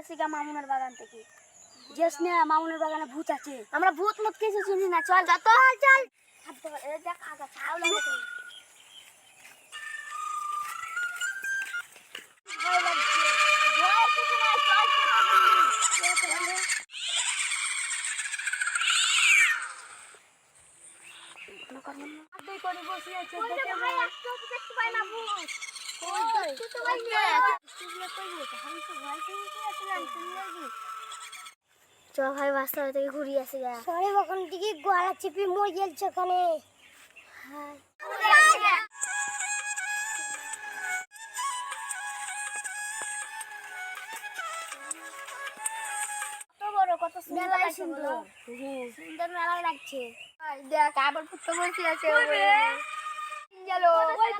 এসে গা মামুনের বাগান থেকে। যেস না মামুনের বাগানে ভূত আছে। আমরা ভূত মত কিছু চিনি না, চল যা তো চল। এই দেখ আগা ছাও লাগে তো। ভয় লাগছে, ভয় কিছু নাই, চল চল। করে বসে আছে দেখে ভাই একটু দেখতে পাই না ভূত। কই দেখতে তো পাই না, তুই কই ভূত? আমি তো ভয় পেয়ে আসলাম, তুমি লাগি। চল ভাই রাস্তা থেকে ঘুরে আসি যা। সরে ওখান থেকে গলা চিপে মই গেলছ ওখানে। হ্যাঁ কত বড়, কত সুন্দর সুন্দর সুন্দর মেলা লাগছে। দেখ আবার ফুটতে বসে আছে। গেল ওই